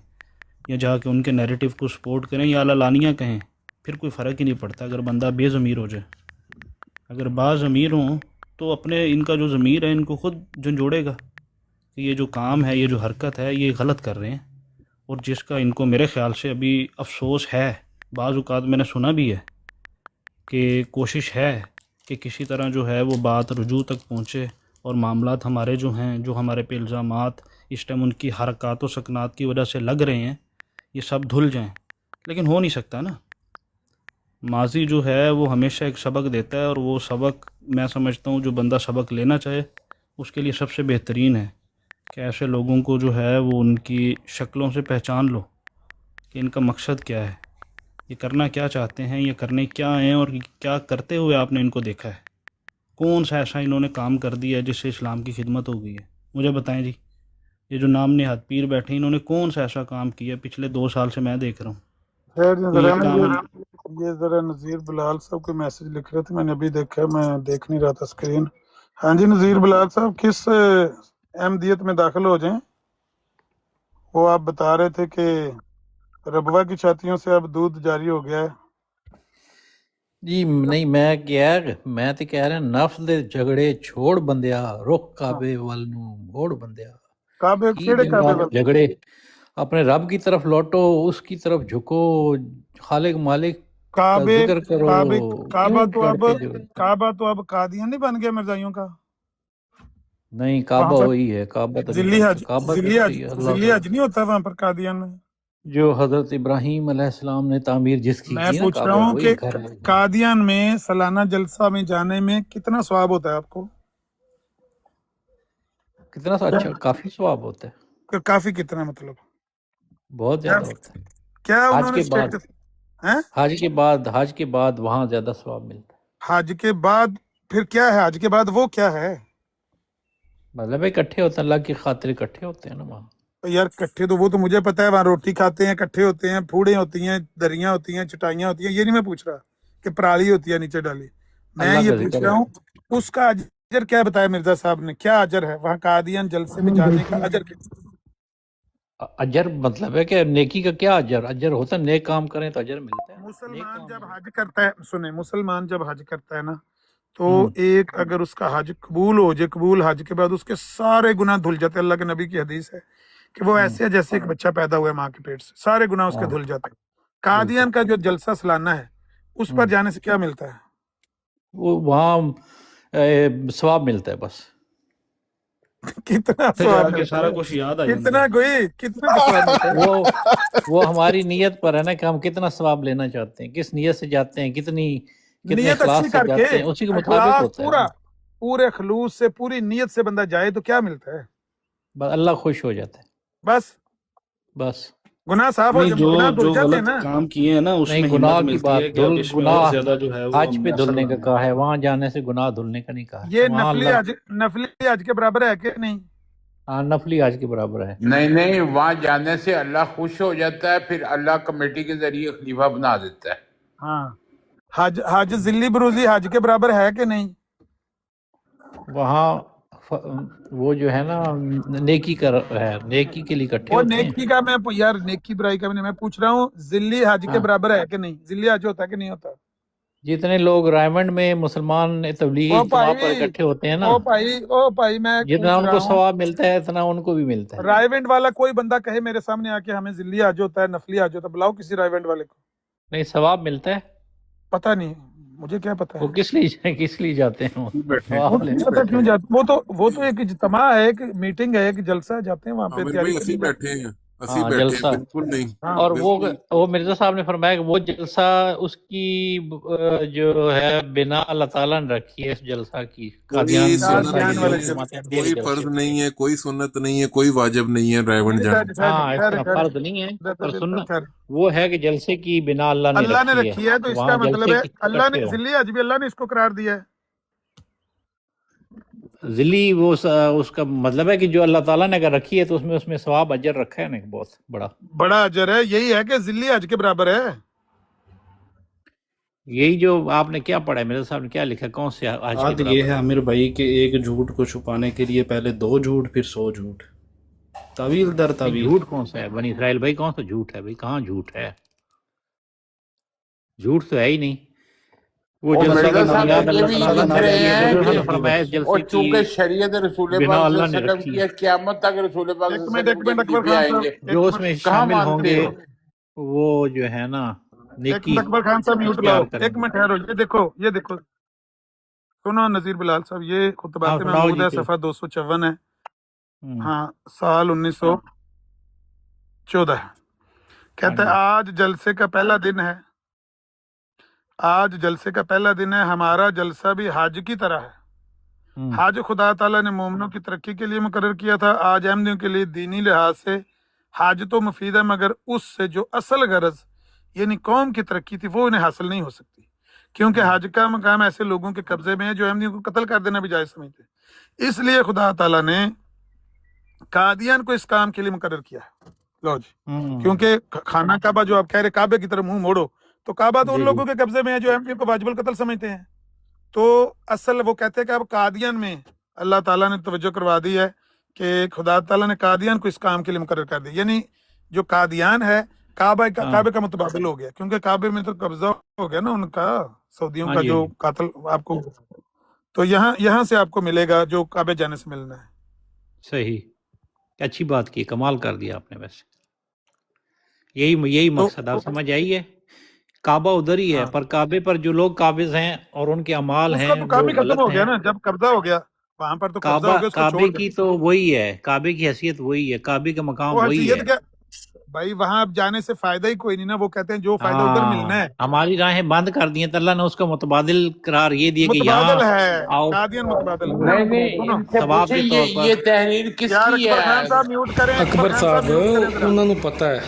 یا جا کے ان کے نیریٹو کو سپورٹ کریں یا علانیہ کہیں، پھر کوئی فرق ہی نہیں پڑتا اگر بندہ بے ضمیر ہو جائے۔ اگر باضمیر ہوں تو اپنے ان کا جو ضمیر ہے ان کو خود جھنجھوڑے گا کہ یہ جو کام ہے، یہ جو حرکت ہے، یہ غلط کر رہے ہیں، اور جس کا ان کو میرے خیال سے ابھی افسوس ہے، بعض اوقات میں نے سنا بھی ہے کہ کوشش ہے کہ کسی طرح جو ہے وہ بات رجوع تک پہنچے اور معاملات ہمارے جو ہیں، جو ہمارے پہ الزامات اس ٹائم ان کی حرکات و سکنات کی وجہ سے لگ رہے ہیں، یہ سب دھل جائیں، لیکن ہو نہیں سکتا نا۔ ماضی جو ہے وہ ہمیشہ ایک سبق دیتا ہے، اور وہ سبق میں سمجھتا ہوں جو بندہ سبق لینا چاہے اس کے لیے سب سے بہترین ہے کہ ایسے لوگوں کو جو ہے وہ ان کی شکلوں سے پہچان لو کہ ان کا مقصد کیا ہے، یہ کرنا کیا چاہتے ہیں، یہ کرنے کیا ہیں، اور کیا کرتے ہوئے آپ نے ان کو دیکھا ہے، کون سا ایسا انہوں نے کام کر دیا ہے جس سے اسلام کی خدمت ہو گئی ہے۔ مجھے بتائیں جی، یہ جو نام نہاد پیر بیٹھے ہیں انہوں نے کون سا ایسا کام کیا ہے پچھلے 2 سال سے میں دیکھ رہا ہوں، خیر کوئی ذرا ایک کام۔ یہ ذرا نذیر بلال صاحب کوئی میسج لکھ رہے تھے، میں نے ابھی دیکھا، میں دیکھ نہیں رہا تھا اسکرین۔ ہاں جی نذیر بلال صاحب، کس احمدیت میں داخل ہو جائیں؟ وہ آپ بتا رہے تھے کہ ربوہ کی چھاتیوں سے اب دودھ جاری ہو گیا ہے۔ جی نہیں، میں تو کہہ رہا نفس دے جھگڑے چھوڑ بندیا، رخ کعبے ول نوں موڑ بندیا، کعبے کی کیڑے دن کعبے رات والے؟ جھگڑے، اپنے رب کی طرف لوٹو، اس کی طرف جھکو، خالق مالک کا کعبے ذکر کرو، کعبے کعبہ کیوں تو اب لڑتے جھگڑتے؟ کعبہ تو اب قادیان نہیں بن گیا مرزائیوں کا، نہیں، وہاں کعبہ پر وہی ہے، کعبہ تو نہیں ذلی بنتا، حج کعبہ تو ذلی حج صحیح ہے، اللہ ذلی کا حج نہیں ہوتا وہاں پر قادیان میں؟ جو حضرت ابراہیم علیہ السلام نے تعمیر جس کی میں کی نا پوچھ رہا کعبہ، ہوں وہی کہ گھر ہے۔ قادیان میں سالانہ جلسہ میں جانے میں کتنا ثواب ہوتا ہے آپ کو؟ کتنا سا اچھا، کافی ثواب ہوتا ہے، کافی کتنا مطلب بہت کیا زیادہ ہوتا ہے۔ کیا حج انہوں نے کے بعد، اسٹیٹس ہیں؟ حج کے بعد وہاں زیادہ ثواب ملتا ہے، حج کے بعد پھر کیا ہے؟ حج کے بعد وہ کیا ہے؟ مطلب اکٹھے ہوتے ہیں، اللہ کی خاطر اکٹھے ہوتے ہیں نا وہاں۔ یار کٹھے تو وہ تو مجھے پتا ہے، وہاں روٹی کھاتے ہیں، کٹھے ہوتے ہیں، پھوڑیں ہوتی ہیں، دریاں ہوتی ہیں، چٹائیاں ہوتی ہیں، یہ نہیں میں پوچھ رہا کہ پرالی ہوتی ہے نیچے ڈالی، میں اللہ یہ کا پوچھ ذکر رہا ہے، ہوں اس کا اجر کیا بتایا مرزا صاحب نے، کیا اجر ہے وہاں قادیان جلسے میں جانے کا اجر کیا؟ اجر مطلب ہے کہ نیکی کا کیا اجر؟ اجر ہوتا ہے نیک کام کریں تو اجر ملتا ہے نا، نیک مسلمان کام جب میں۔ حج کرتا ہے، سنیں، مسلمان جب حج کرتا ہے نا تو ہوں ایک اگر اس کا حج قبول ہو جائے، قبول حج کے بعد اس کے سارے گناہ دھل جاتے ہیں، اللہ کے نبی کی حدیث ہے کہ وہ ہوں، ایسے ہے جیسے ایک بچہ پیدا ہوا ہے ماں کے پیٹ سے، سارے گناہ اس کے ہاں دھل جاتے ہیں۔ بالکل، قادیان کا جو جلسہ سالانہ ہے اس پر ہوں، جانے سے کیا ملتا ہے؟ وہ وہاں ثواب ملتا ہے بس۔ کتنا پھر جا ثواب کے ملتا سارا ہے؟ کچھ یاد آ جاتا کتنا ہے۔ کوئی کتنا کا ثواب ملتا ہے؟ وہ ہماری نیت پر ہے نا کہ ہم کتنا ثواب لینا چاہتے ہیں، کس نیت سے جاتے ہیں، کتنے نیت اچھی اخلاص سے کر کے، جاتے ہیں، اسی کے مطابق اخلاق ہوتا ہے پورا، نا، پورے خلوص سے پوری نیت سے بندہ جائے تو کیا ملتا ہے؟ بس اللہ خوش ہو جاتا ہے، بس بس۔ گناہ صاف ہو نہیں، جائے، جو گناہ دھل جو جاتے ہیں غلط نا۔ کام کیے ہیں نا اس نہیں، میں گناہ ہمت کی ملتی بات ہے کہ اب اس میں اور گناہ زیادہ جو ہے وہ حج ہم پہ نے اثر دھلنے کا لانا ہے۔ کہا ہے، وہاں جانے سے گناہ دھلنے کا نہیں کہا ہے، یہ وہاں اللہ نفلی حج کے برابر ہے کہ نہیں؟ نفلی حج کے برابر ہے۔ نہیں نہیں، وہاں جانے سے اللہ خوش ہو جاتا ہے، پھر اللہ کمیٹی کے ذریعے خلیفہ بنا دیتا ہے۔ ہاں حج ذلی بروزی حج کے برابر ہے کہ نہیں؟ وہاں وہ جو ہے نا نیکی کا ہے، نیکی کے لیے اکٹھے وہ ہوتے ہیں۔ نیکی کا میں یار نیکی برائی کا میں پوچھ رہا ہوں، ذلی حج کے ہاں، برابر ہے کہ نہیں؟ ذلی حج ہوتا ہے کہ نہیں ہوتا؟ جتنے لوگ رائمنڈ میں مسلمان تبلیغی او اجتماع پر بھائی اکٹھے ہوتے ہیں نا، او بھائی میں جتنا پوچھ ان رہا کو ہوں، ثواب ملتا ہے اتنا ان کو بھی ملتا ہے۔ رائے ونڈ والا کوئی بندہ کہے میرے سامنے آ کے ہمیں ذلی حج ہوتا ہے، نفلی حج ہوتا ہے، بلاؤ کسی رائے ونڈ والے کو۔ نہیں، ثواب ملتا ہے۔ پتہ نہیں، مجھے کیا پتہ وہ ہے، کس لیے جاتے ہیں وہ؟ وہ ثواب نہیں لینے۔ پتہ کیوں جاتے، وہ تو ایک اجتماع ہے، ایک میٹنگ ہے، ایک جلسہ ہے، جاتے ہیں وہاں پہ تیاری کرنے جاتے ہیں۔ ہاں، جلسہ۔ ہاں اور وہ مرزا صاحب نے فرمایا کہ وہ جلسہ اس کی جو ہے بنا اللہ تعالیٰ نے رکھی ہے اس جلسہ کی، قادیان جلسہ قادیان یہ والے جو جلسے۔ جماعت احمدیہ کے جلسے۔ ہاں، اس طرح فرض نہیں ہے، پر سننا خیر، وہ ہے کہ جلسے کی بنا اللہ نے اللہ نے رکھی رکھی ہے، تو اس وہاں کا مطلب جلسے ہے کی اللہ نے اکٹھے ہوں۔ ذلی حج بھی اللہ نے اس کو قرار دیا ہے۔ ذلی وہ اس کا مطلب ہے کہ جو اللہ تعالیٰ نے اگر رکھی ہے تو اس میں ثواب اجر رکھا ہے نا بہت بڑا۔ بڑا اجر ہے، یہی ہے کہ ذلی حج کے برابر ہے۔ یہی جو آپ نے کیا پڑھا ہے، مرزا صاحب نے کیا لکھا، کون سے آج کے بات یہ برابر ہے عامر بھائی کہ ایک جھوٹ کو چھپانے کے لیے پہلے 2 جھوٹ پھر 100 جھوٹ، طویل در نہیں، طویل۔ جھوٹ کون سا ہے بنی اسرائیل بھائی، کون سا جھوٹ ہے بھائی، کہاں جھوٹ ہے؟ جھوٹ تو ہے ہی نہیں۔ وہ اور جلسے مرزا کی صاحب بنیاد یہ اللہ بھی تعالیٰ لکھ نے رہے رکھی ہے، ہیں مرزا کہ نے فرمایا اس اور جلسے کی چونکہ شریعت رسول بنا پاک صلی اللہ اللہ نے علیہ وسلم رکھی کی ہے۔ ہے، قیامت تک رسول پاک صلی ایک اللہ منٹ علیہ ایک وسلم منٹ کے اکبر خلیفے خان آئیں صاحب، گے، ایک جو اس منٹ میں کہاں شامل ہوں مانتے گے ہو؟ وہ جو ہے نا ایک نیکی منٹ اکبر خان صاحب میوٹ لاؤ، اختیار کریں ایک گے۔ منٹ ٹھہرو، یہ دیکھو سنو نذیر بلال صاحب، یہ ہاں، خطبات سناؤ محمود جی ہے، پھر۔ صفحہ 254 ہے، ہوں، ہاں، سال 1914 ہے۔ ہاں کہتا ہے جی، آج جلسے کا پہلا دن ہے، آج جلسے کا پہلا دن ہے، ہمارا جلسہ بھی حج کی طرح ہے۔ ہوں، حج خدا تعالیٰ نے مومنوں کی ترقی کے لیے مقرر کیا تھا، آج احمدیوں کے لیے دینی لحاظ سے حج تو مفید ہے، مگر اس سے جو اصل غرض یعنی قوم کی ترقی تھی وہ انہیں حاصل نہیں ہو سکتی، کیونکہ حج کا مقام ایسے لوگوں کے قبضے میں ہے جو احمدیوں کو قتل کر دینا بھی جائز سمجھتے ہیں۔ اس لیے خدا تعالیٰ نے قادیان کو اس کام کے لیے مقرر کیا ہے۔ لو جی، ہوں، کیونکہ خانہ کعبہ جو آپ کہہ رہے کعبے کی طرف منہ موڑو، تو کعبہ تو ان جی جی، لوگوں کے قبضے میں ہے جو احمدیوں کو واجب القتل سمجھتے ہیں۔ تو اصل وہ کہتے ہیں کہ اب قادیان میں اللہ تعالیٰ نے توجہ کروا دی ہے کہ خدا تعالیٰ نے قادیان کو اس کام کے لیے مقرر کر دیا، یعنی جو قادیان ہے ہاں، کعبے کا متبادل ہو گیا، کیونکہ کعبے میں تو قبضہ ہو گیا نا ان کا، سعودیوں ہاں کا جی، ہاں جو جی، قاتل آپ کو، تو یہاں سے آپ کو ملے گا جو کعبے جانے سے ملنا ہے۔ صحیح، اچھی بات کی، کمال کر دیا آپ نے، ویسے یہی تو مقصد آپ سمجھ آئیے۔ کعبہ ادھر ہی ہے، ہاں، پر کعبے پر جو لوگ قابض ہیں اور ان کے اعمال اس کا ہیں تو کام وہ ہی ختم غلط ہو گیا ہیں۔ نا، جب قبضہ ہو گیا وہاں پر تو قبضہ کعبہ ہو گیا، اس کو چھوڑ کعبے دیں۔ کی تو وہی ہے، کعبے کی حیثیت وہی ہے، کعبے کا مقام وہ وہی ہے۔ حیثیت کیا بھائی، وہاں اب جانے سے فائدہ ہی کوئی نہیں نا، وہ کہتے ہیں جو فائدہ ادھر ہاں، ملنا ہے ہماری راہیں بند کر دی ہیں تو اللہ نے اس کا متبادل قرار یہ دیا کہ یہاں متبادل ہے، آؤ قادیان متبادل ہے۔ نہیں نہیں، سنو ان سے ثواب پوچھیں کے طور پر۔ یہ تحریر کس یار کی اکبر خان ہے؟ صاحب میوٹ کریں، اکبر اکبر خان صاحب صاحب میوٹ کریں ذرا۔ انہوں نے پتہ ہے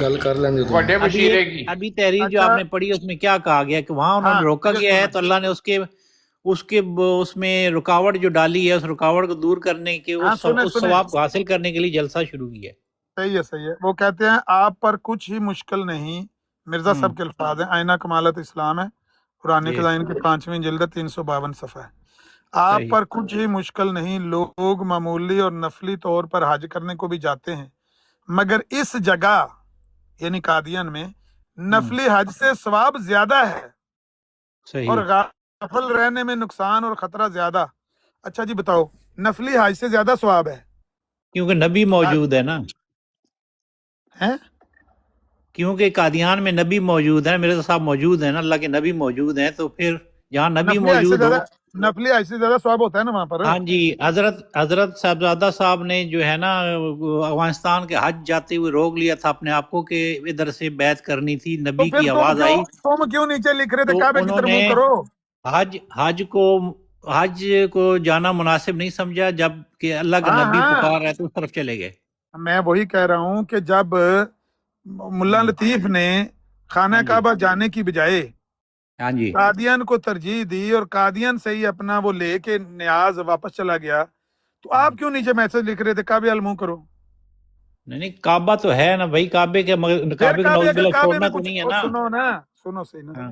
گل کر لیں گے بڑے بشیرے کی۔ ابھی تحریر جو اچھا، آپ نے پڑھی اس میں کیا کہا گیا کہ وہاں انہوں ہاں نے روکا مجھے گیا ہے سننا تو اللہ نے اس میں رکاوٹ جو ڈالی ہے، اس رکاوٹ کو دور کرنے کے ہاں، اس سنیں ثواب کو حاصل کرنے کے لیے جلسہ شروع کیا صحیح ہے، وہ کہتے ہیں آپ پر کچھ ہی مشکل نہیں، مرزا ہے۔ صاحب کے الفاظ ہیں، آئینہ کمالت اسلام ہے، قرآن جی، خزائن کی 5ویں جلد 352 صفحہ ہے۔ آپ صحیح، پر کچھ ہی مشکل نہیں، لوگ معمولی اور نفلی طور پر حج کرنے کو بھی جاتے ہیں، مگر اس جگہ یعنی قادیان میں نفلی حج سے ثواب زیادہ ہے اور صحیح، غافل رہنے میں نقصان اور خطرہ زیادہ۔ اچھا جی بتاؤ، نفلی حج سے زیادہ ثواب کیونکہ نبی موجود ہے نا، ہے؟ کیونکہ قادیان میں نبی موجود ہے، مرزا صاحب موجود ہیں نا، اللہ کے نبی موجود ہیں، تو پھر جہاں نبی نفلی حج سے موجود ہو۔ زیادہ نفلی حج سے زیادہ ثواب ہوتا ہے نا وہاں پر۔ ہاں جی، حضرت صاحبزادہ صاحب نے جو ہے نا افغانستان کے حج جاتے ہوئے روک لیا تھا اپنے آپ کو کہ ادھر سے بیعت کرنی تھی، تو نبی پھر کی آواز آئی تم کیوں نیچے لکھ رہے تھے تو کعبے کی انہوں طرف نے منہ کرو؟ حج کو جانا مناسب نہیں سمجھا، جب کہ اللہ کا ہاں نبی ہاں، پکار رہے تو اس طرف چلے گئے۔ میں وہی کہہ رہا ہوں کہ جب ملا لطیف نے خانہ ہاں جی، کعبہ جانے کی بجائے ہاں جی، قادیان کو ترجیح دی اور قادیان سے ہی اپنا وہ لے کے نیاز واپس چلا گیا، تو آپ کیوں نیچے میسج لکھ رہے تھے کعبے المو کرو؟ نہیں کعبہ تو ہے نا بھائی، کعبے کے پھر کعبے کو کعبے نعوذ اگر باللہ کعبے چھوڑنا میں تو کچھ نہیں ہے نا۔ سنو نا، سنو صحیح نا، ہاں،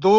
2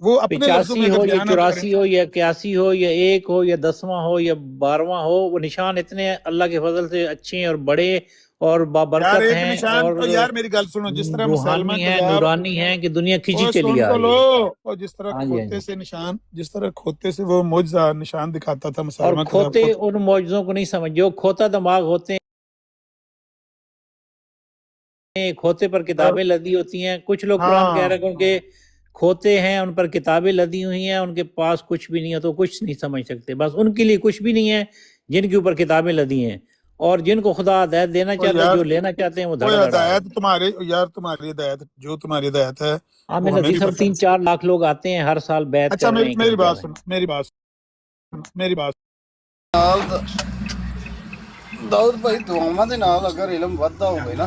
وہ اپنے لفظوں 85 میں ہو اگر یا بیان کریں 84 ہو یا 81 ہو یا 1 ہو یا 10واں ہو یا 12واں ہو، وہ نشان اتنے اللہ کے فضل سے اچھے ہیں اور بڑے اور یار بابرکت ایک ہیں نشان اور تو یار میری گل سنو، جس طرح مسلمہ روحانی ہیں، کذاب، نورانی ہیں کہ دنیا کھینچی اوے چلی سن آ تو رہی لو، ہے۔ اور جس طرح ہاں جی، ہاں کھوتے جی۔ سے نشان، جس طرح کھوتے سے وہ معجزہ نشان دکھاتا تھا اور مسلمہ کذاب کھوتے کو، ان معجزوں کو نہیں سمجھ، جو کھوتا دماغ ہوتے ہیں، کھوتے پر کتابیں لدی ہوتی ہیں۔ کچھ لوگ قرآن کہہ ہاں رہے ہیں کہ ان کے کھوتے ہیں، ان پر کتابیں لدی ہوئی ہیں، ان کے پاس کچھ بھی نہیں ہے تو کچھ نہیں سمجھ سکتے، بس ان کے لیے کچھ بھی نہیں ہے جن کے اوپر کتابیں لدی ہیں، اور جن کو خدا ہدایت دینا او چاہتا ہے، یار، جو لینا چاہتے ہیں وہ کوئی دھڑا دھڑا رہے ہدایت ہیں۔ تمہارے، یار تمہاری ہدایت، جو تمہاری ہدایت ہے عامر وہ ہمیں ندوی بھی صاحب پتہ ہے۔ 3-4 لاکھ لوگ آتے ہیں ہر سال بیعت اچھا کر رہے ہیں کہ میری ہم کر بات رہے سنو، ہیں۔ میری بات داؤد بھائی دعاواں دے نال اگر علم وددا ہوے نا